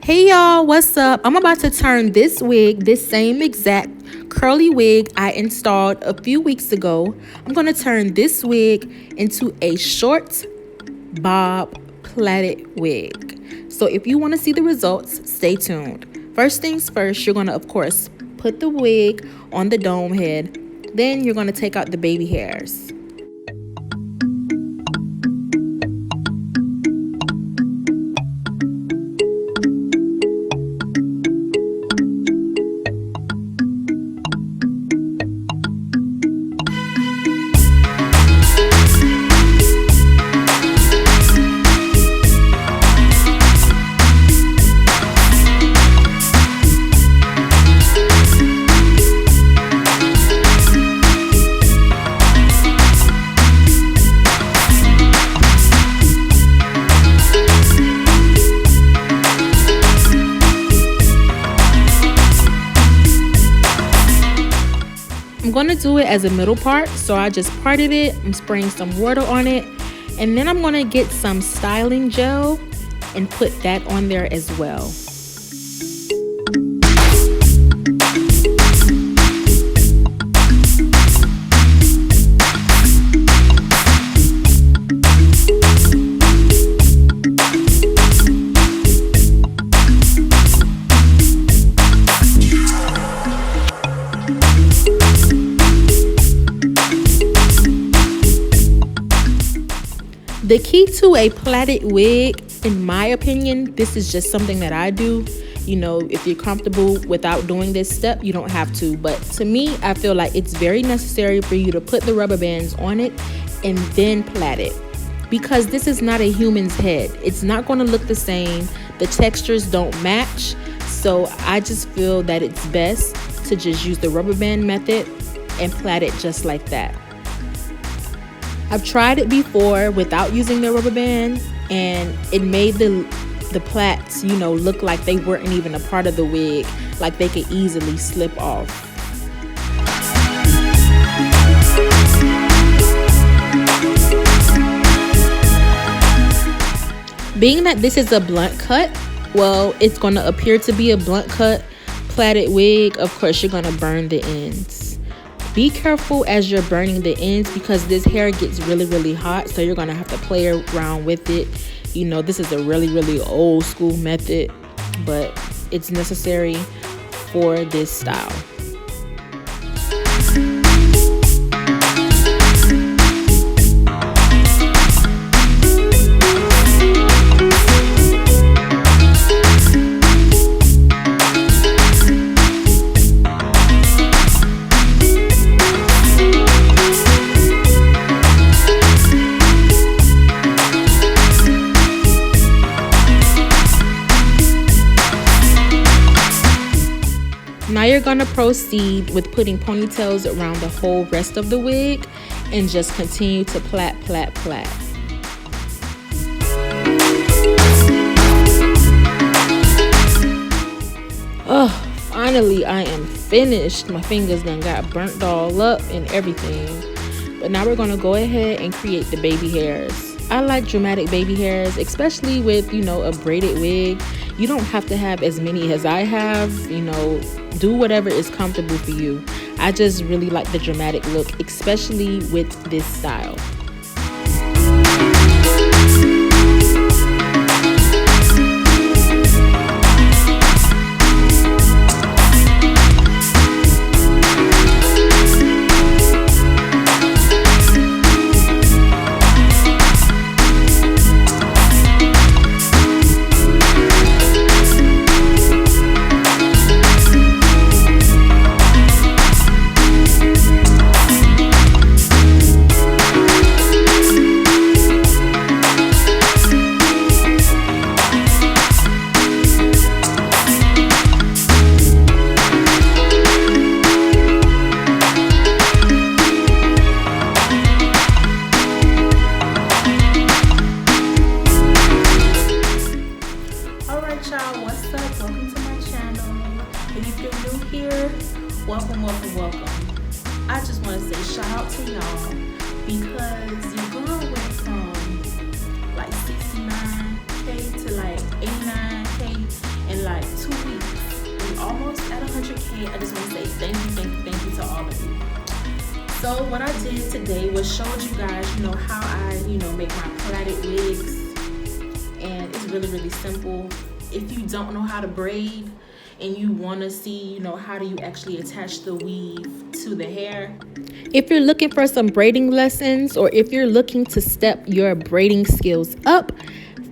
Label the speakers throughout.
Speaker 1: Hey y'all, what's up? I'm about to turn this wig, this same exact curly wig I installed a few weeks ago. I'm going to turn this wig into a short bob plaited wig. So if you want to see the results, stay tuned. First things first, you're going to, of course, put the wig on the dome head. Then you're going to take out the baby hairs. I'm going to do it as a middle part, so I just parted it. I'm spraying some water on it, and then I'm going to get some styling gel and put that on there as well. The key to a plaited wig, in my opinion, this is just something that I do. You know, if you're comfortable without doing this step, you don't have to. But to me, I feel like it's very necessary for you to put the rubber bands on it and then plait it. Because this is not a human's head. It's not going to look the same. The textures don't match. So I just feel that it's best to just use the rubber band method and plait it just like that. I've tried it before without using the rubber band, and it made the plaits, you know, look like they weren't even a part of the wig, like they could easily slip off. Being that this is a blunt cut, well, it's going to appear to be a blunt cut plaited wig. Of course, you're going to burn the ends. Be careful as you're burning the ends because this hair gets really hot, so you're going to have to play around with it. You know, this is a really old school method, but it's necessary for this style. Now you're going to proceed with putting ponytails around the whole rest of the wig and just continue to plait. Oh, finally I am finished. My fingers done got burnt all up and everything. But now we're going to go ahead and create the baby hairs. I like dramatic baby hairs, especially with, you know, a braided wig. You don't have to have as many as I have, you know, do whatever is comfortable for you. I just really like the dramatic look, especially with this style. What's up? Welcome to my channel. And if you're new here, welcome. I just want to say shout out to y'all because your girl went from like 69K to like 89K in like 2 weeks. We're almost at 100K. I just want to say thank you to all of you. So what I did today was showed you guys, how I, make my plaited wigs. And it's really simple. If you don't know how to braid and you want to see, how do you actually attach the weave to the hair. If you're looking for some braiding lessons, or if you're looking to step your braiding skills up,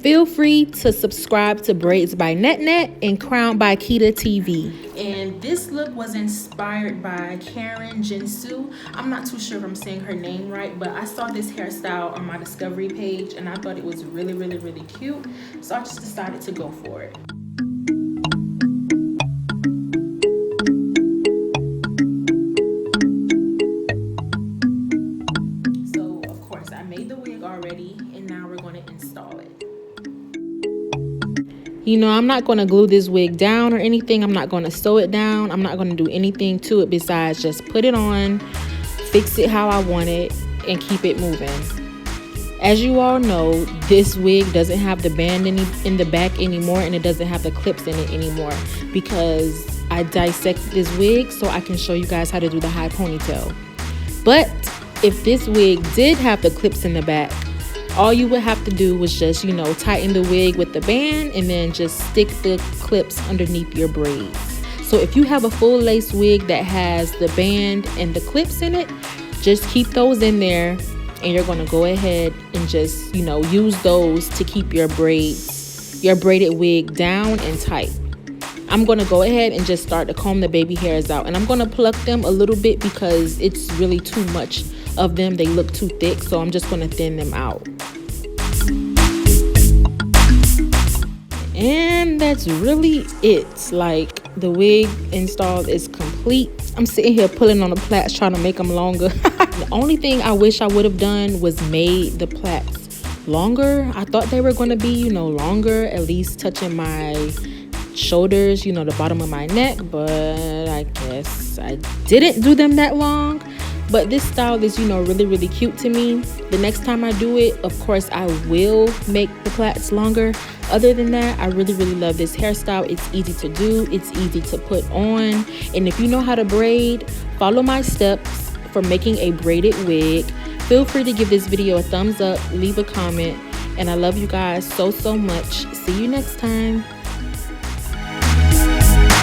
Speaker 1: feel free to subscribe to Braids by NetNet and Crown by Kita TV. And this look was inspired by Karen Jinsu. I'm not too sure if I'm saying her name right, but I saw this hairstyle on my discovery page and I thought it was really cute. So I just decided to go for it. So of course I made the wig already, and now we're going to install it. I'm not going to glue this wig down or anything. I'm not going to sew it down. I'm not going to do anything to it besides just put it on, fix it how I want it, and keep it moving. As you all know, this wig doesn't have the band in the back anymore, and it doesn't have the clips in it anymore because I dissected this wig so I can show you guys how to do the high ponytail. But if this wig did have the clips in the back, all you would have to do was just, tighten the wig with the band and then just stick the clips underneath your braids. So if you have a full lace wig that has the band and the clips in it, just keep those in there, and you're going to go ahead and just, use those to keep your braided wig down and tight. I'm going to go ahead and just start to comb the baby hairs out, and I'm going to pluck them a little bit because it's really too much of them. They look too thick, so I'm just going to thin them out. And that's really it. Like, the wig install is complete. I'm sitting here pulling on the plaits trying to make them longer. The only thing I wish I would have done was made the plaits longer. I thought they were going to be, longer, at least touching my shoulders, the bottom of my neck, but I guess I didn't do them that long. But this style is, really cute to me. The next time I do it, of course, I will make the plaits longer. Other than that, I really love this hairstyle. It's easy to do. It's easy to put on. And if you know how to braid, follow my steps for making a braided wig. Feel free to give this video a thumbs up, leave a comment. And I love you guys so much. See you next time.